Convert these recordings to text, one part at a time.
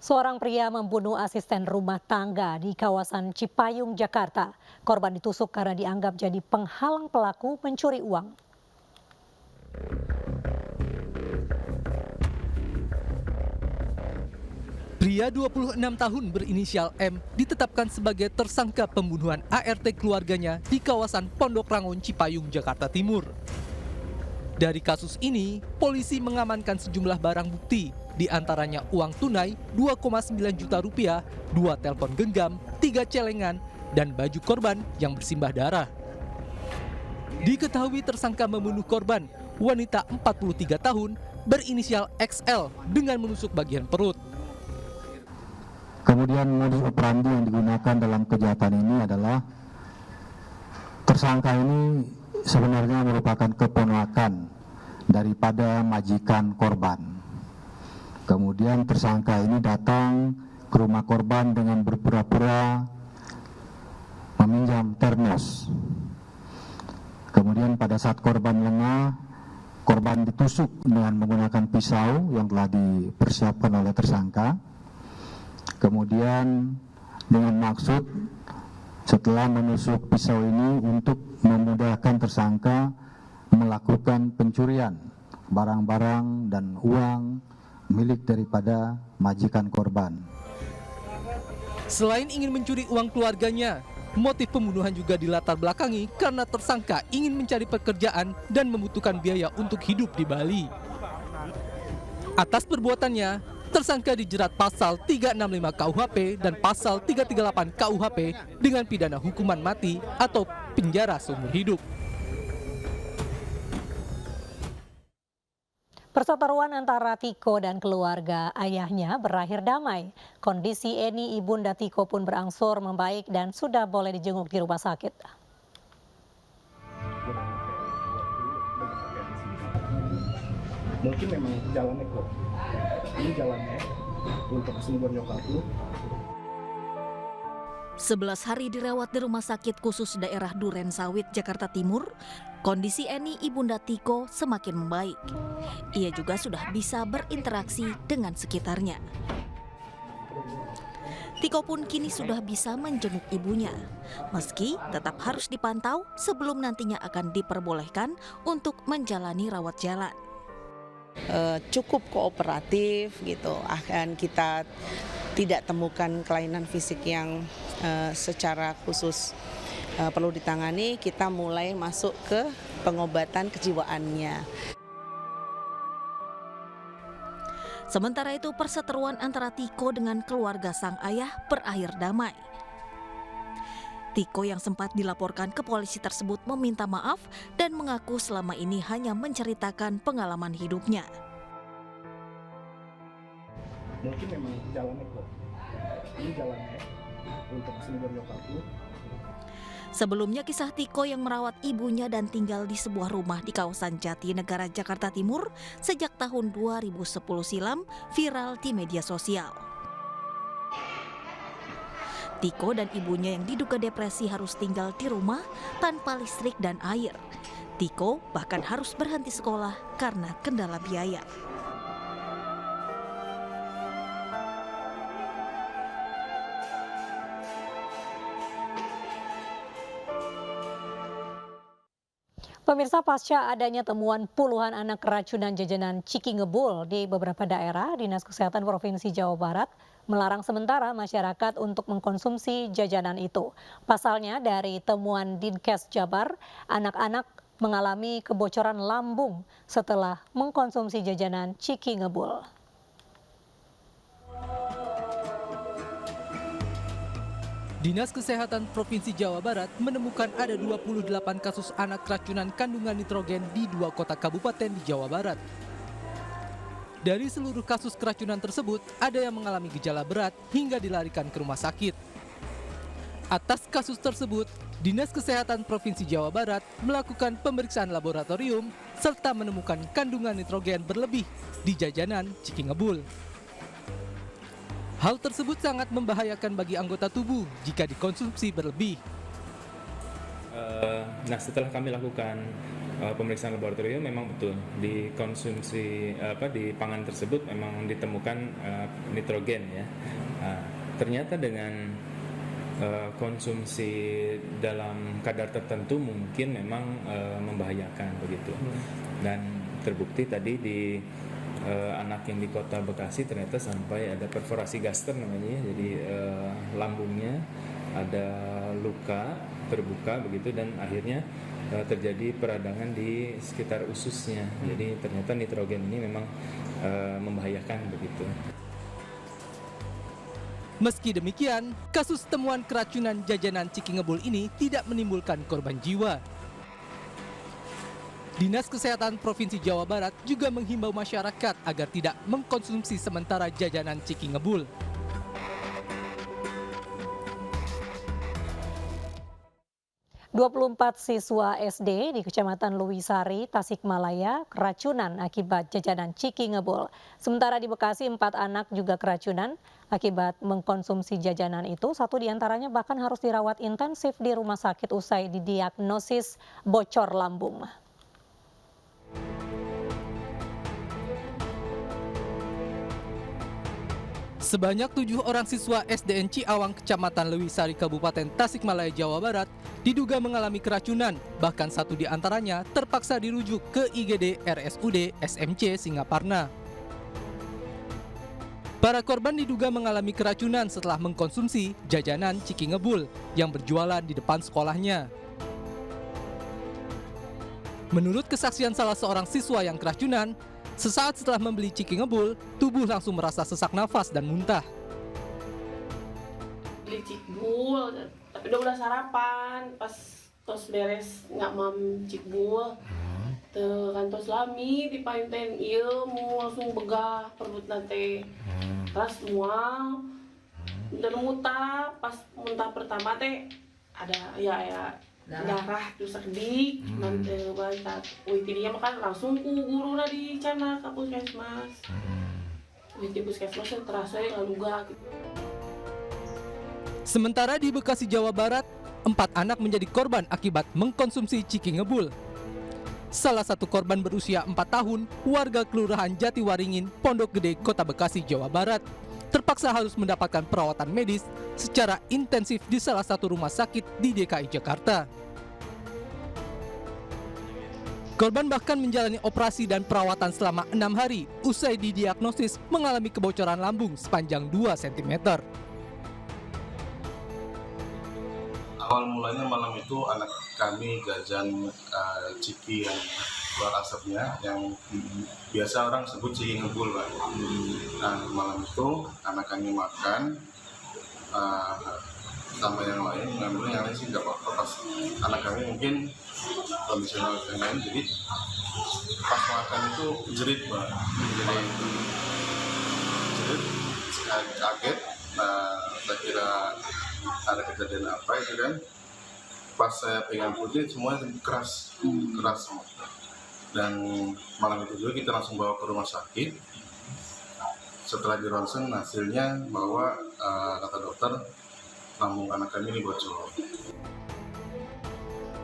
Seorang pria membunuh asisten rumah tangga di kawasan Cipayung, Jakarta. Korban ditusuk karena dianggap jadi penghalang pelaku mencuri uang. Pria 26 tahun berinisial M ditetapkan sebagai tersangka pembunuhan ART keluarganya di kawasan Pondok Rangon, Cipayung, Jakarta Timur. Dari kasus ini, polisi mengamankan sejumlah barang bukti, di antaranya uang tunai 2,9 juta rupiah, 2 telepon genggam, 3 celengan, dan baju korban yang bersimbah darah. Diketahui tersangka membunuh korban, wanita 43 tahun, berinisial XL dengan menusuk bagian perut. Kemudian modus operandi yang digunakan dalam kejahatan ini adalah tersangka ini sebenarnya merupakan keponakan daripada majikan korban. Kemudian tersangka ini datang ke rumah korban dengan berpura-pura meminjam termos. Kemudian pada saat korban lengah, korban ditusuk dengan menggunakan pisau yang telah dipersiapkan oleh tersangka. Kemudian dengan maksud setelah menusuk pisau ini untuk memudahkan tersangka melakukan pencurian barang-barang dan uang milik daripada majikan korban. Selain ingin mencuri uang keluarganya, motif pembunuhan juga dilatar belakangi karena tersangka ingin mencari pekerjaan dan membutuhkan biaya untuk hidup di Bali. Atas perbuatannya, tersangka dijerat pasal 365 KUHP dan pasal 338 KUHP dengan pidana hukuman mati atau penjara seumur hidup. Perseteruan antara Tiko dan keluarga ayahnya berakhir damai. Kondisi Eni ibunda Tiko pun berangsur membaik dan sudah boleh dijenguk di rumah sakit. Mungkin memang jalannya kok. Ini jalannya untuk kesembuhan nyokap lu. 11 hari dirawat di Rumah Sakit Khusus Daerah Duren Sawit, Jakarta Timur, kondisi Eni ibunda Tiko semakin membaik. Ia juga sudah bisa berinteraksi dengan sekitarnya. Tiko pun kini sudah bisa menjenguk ibunya, meski tetap harus dipantau sebelum nantinya akan diperbolehkan untuk menjalani rawat jalan. Cukup kooperatif gitu, akan kita tidak temukan kelainan fisik yang secara khusus perlu ditangani. Kita mulai masuk ke pengobatan kejiwaannya. Sementara itu, perseteruan antara Tiko dengan keluarga sang ayah berakhir damai. Tiko yang sempat dilaporkan ke polisi tersebut meminta maaf dan mengaku selama ini hanya menceritakan pengalaman hidupnya. Mungkin memang jalannya kok. Ini jalannya untuk kesembuhan nyokap lu. Sebelumnya, kisah Tiko yang merawat ibunya dan tinggal di sebuah rumah di kawasan Jatinegara, Jakarta Timur sejak tahun 2010 silam viral di media sosial. Tiko dan ibunya yang diduga depresi harus tinggal di rumah tanpa listrik dan air. Tiko bahkan harus berhenti sekolah karena kendala biaya. Pemirsa, pasca adanya temuan puluhan anak keracunan jajanan Ciki Ngebul di beberapa daerah, Dinas Kesehatan Provinsi Jawa Barat melarang sementara masyarakat untuk mengkonsumsi jajanan itu. Pasalnya dari temuan Dinkes Jabar, anak-anak mengalami kebocoran lambung setelah mengkonsumsi jajanan Ciki Ngebul. Dinas Kesehatan Provinsi Jawa Barat menemukan ada 28 kasus anak keracunan kandungan nitrogen di 2 kota kabupaten di Jawa Barat. Dari seluruh kasus keracunan tersebut, ada yang mengalami gejala berat hingga dilarikan ke rumah sakit. Atas kasus tersebut, Dinas Kesehatan Provinsi Jawa Barat melakukan pemeriksaan laboratorium serta menemukan kandungan nitrogen berlebih di jajanan Ciki Ngebul. Hal tersebut sangat membahayakan bagi anggota tubuh jika dikonsumsi berlebih. Nah, setelah kami lakukan pemeriksaan laboratorium memang betul di konsumsi di pangan tersebut memang ditemukan nitrogen ya. Ternyata dengan konsumsi dalam kadar tertentu mungkin memang membahayakan begitu. Dan terbukti tadi di anak yang di Kota Bekasi ternyata sampai ada perforasi gaster namanya, jadi lambungnya ada luka terbuka begitu dan akhirnya terjadi peradangan di sekitar ususnya. Jadi ternyata nitrogen ini memang membahayakan begitu. Meski demikian, kasus temuan keracunan jajanan Ciki Ngebul ini tidak menimbulkan korban jiwa. Dinas Kesehatan Provinsi Jawa Barat juga menghimbau masyarakat agar tidak mengkonsumsi sementara jajanan Ciki Ngebul. ...24 siswa SD di Kecamatan Luwisari, Tasikmalaya keracunan akibat jajanan Ciki Ngebul. Sementara di Bekasi 4 anak juga keracunan akibat mengkonsumsi jajanan itu. 1 diantaranya bahkan harus dirawat intensif di rumah sakit usai didiagnosis bocor lambung. Sebanyak 7 orang siswa SDN Ciawang, Kecamatan Lewisari, Kabupaten Tasikmalaya, Jawa Barat, diduga mengalami keracunan. Bahkan 1 diantaranya terpaksa dirujuk ke IGD RSUD SMC Singaparna. Para korban diduga mengalami keracunan setelah mengkonsumsi jajanan Ciki Ngebul yang berjualan di depan sekolahnya. Menurut kesaksian salah seorang siswa yang keracunan, sesaat setelah membeli Ciki Ngebul, tubuh langsung merasa sesak nafas dan muntah. Beli Cikbul, tapi udah sarapan, pas tos beres nggak mam Cikbul, tos lami dipainten ilmu langsung begah perut nanti, terus mual, dan muntah, pas muntah pertama teh ada ya darah tuh sedik, nanti banyak, dia makan langsung ku guru di cana ke puskesmas, di puskesmas yang terasa nggak luga gitu. Sementara di Bekasi, Jawa Barat, 4 anak menjadi korban akibat mengkonsumsi Ciki Ngebul. Salah satu korban berusia 4 tahun, warga Kelurahan Jatiwaringin, Pondok Gede, Kota Bekasi, Jawa Barat, terpaksa harus mendapatkan perawatan medis secara intensif di salah satu rumah sakit di DKI Jakarta. Korban bahkan menjalani operasi dan perawatan selama 6 hari usai didiagnosis mengalami kebocoran lambung sepanjang 2 cm. Awal mulanya malam itu anak kami jajan Ciki yang keluar asapnya, yang biasa orang sebut Ciki Ngebul, Pak. Nah, malam itu anak kami makan sama yang lain, ngambilnya yang lain sih nggak apa-apa. Pas anak kami mungkin kondisional yang lain, jadi pas makan itu jerit, Pak. Jerit, kaget. Saya kira ada kejadian apa itu kan. Pas saya pegang putih semuanya keras. Dan malam itu juga kita langsung bawa ke rumah sakit. Setelah di ronsen hasilnya bahwa kata dokter lambung anak kami ini bocor.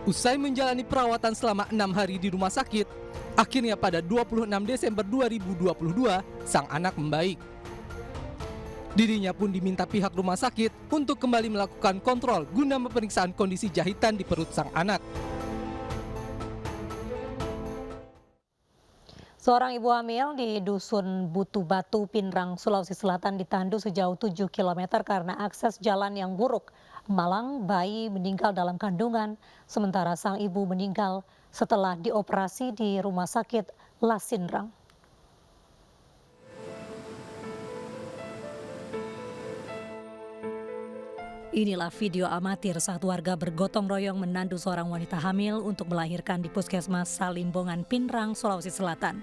Usai menjalani perawatan selama 6 hari di rumah sakit, akhirnya pada 26 Desember 2022 sang anak membaik. Dirinya pun diminta pihak rumah sakit untuk kembali melakukan kontrol guna pemeriksaan kondisi jahitan di perut sang anak. Seorang ibu hamil di Dusun Butu Batu, Pinrang, Sulawesi Selatan ditandu sejauh 7 km karena akses jalan yang buruk. Malang, bayi meninggal dalam kandungan, sementara sang ibu meninggal setelah dioperasi di Rumah Sakit Lasinrang. Inilah video amatir saat warga bergotong royong menandu seorang wanita hamil untuk melahirkan di Puskesmas Salimbongan, Pinrang, Sulawesi Selatan.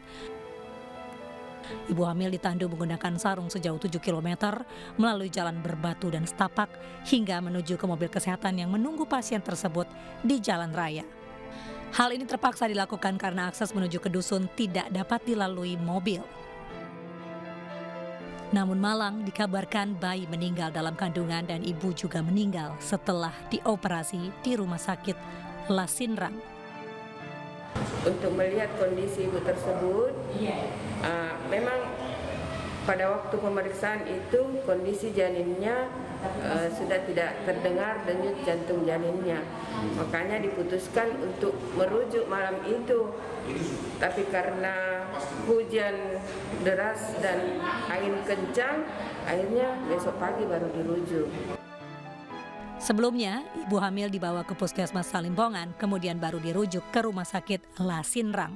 Ibu hamil ditandu menggunakan sarung sejauh 7 km melalui jalan berbatu dan setapak hingga menuju ke mobil kesehatan yang menunggu pasien tersebut di jalan raya. Hal ini terpaksa dilakukan karena akses menuju ke dusun tidak dapat dilalui mobil. Namun malang dikabarkan bayi meninggal dalam kandungan dan ibu juga meninggal setelah dioperasi di Rumah Sakit Lasinrang. untuk melihat kondisi ibu tersebut. Memang pada waktu pemeriksaan itu kondisi janinnya sudah tidak terdengar denyut jantung janinnya. Makanya diputuskan untuk merujuk malam itu. Tapi karena hujan deras dan angin kencang, akhirnya besok pagi baru dirujuk. Sebelumnya, ibu hamil dibawa ke Puskesmas Salimpongan, kemudian baru dirujuk ke Rumah Sakit Lasinrang.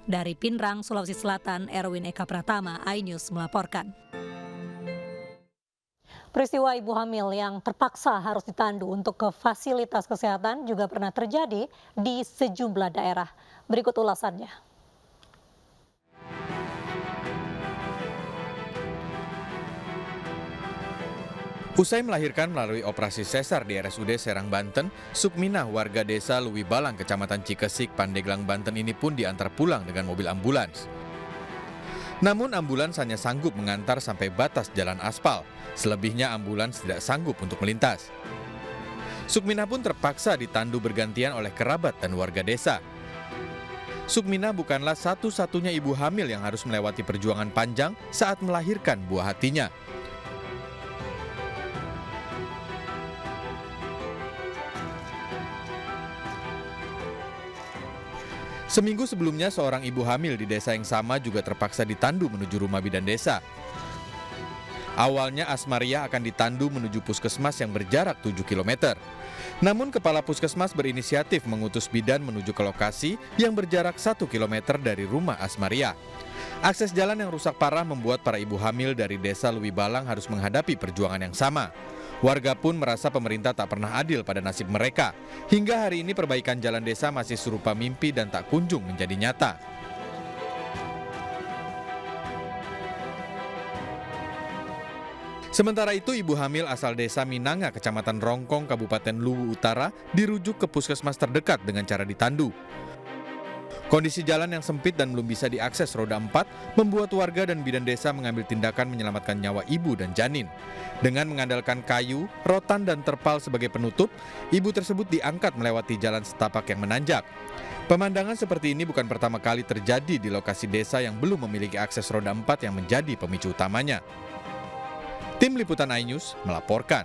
Dari Pinrang, Sulawesi Selatan, Erwin Eka Pratama, iNews melaporkan. Peristiwa ibu hamil yang terpaksa harus ditandu untuk ke fasilitas kesehatan juga pernah terjadi di sejumlah daerah. Berikut ulasannya. Usai melahirkan melalui operasi sesar di RSUD Serang, Banten, Sukminah warga desa Luwi Balang, Kecamatan Cikesik, Pandeglang, Banten ini pun diantar pulang dengan mobil ambulans. Namun ambulans hanya sanggup mengantar sampai batas jalan aspal, selebihnya ambulans tidak sanggup untuk melintas. Sukminah pun terpaksa ditandu bergantian oleh kerabat dan warga desa. Sukminah bukanlah satu-satunya ibu hamil yang harus melewati perjuangan panjang saat melahirkan buah hatinya. Seminggu sebelumnya seorang ibu hamil di desa yang sama juga terpaksa ditandu menuju rumah bidan desa. Awalnya Asmaria akan ditandu menuju puskesmas yang berjarak 7 km. Namun kepala puskesmas berinisiatif mengutus bidan menuju ke lokasi yang berjarak 1 km dari rumah Asmaria. Akses jalan yang rusak parah membuat para ibu hamil dari desa Luwi Balang harus menghadapi perjuangan yang sama. Warga pun merasa pemerintah tak pernah adil pada nasib mereka. Hingga hari ini perbaikan jalan desa masih serupa mimpi dan tak kunjung menjadi nyata. Sementara itu, ibu hamil asal desa Minanga, Kecamatan Rongkong, Kabupaten Luwu Utara, dirujuk ke puskesmas terdekat dengan cara ditandu. Kondisi jalan yang sempit dan belum bisa diakses roda 4 membuat warga dan bidan desa mengambil tindakan menyelamatkan nyawa ibu dan janin. Dengan mengandalkan kayu, rotan, dan terpal sebagai penutup, ibu tersebut diangkat melewati jalan setapak yang menanjak. Pemandangan seperti ini bukan pertama kali terjadi di lokasi desa yang belum memiliki akses roda 4 yang menjadi pemicu utamanya. Tim Liputan iNews melaporkan.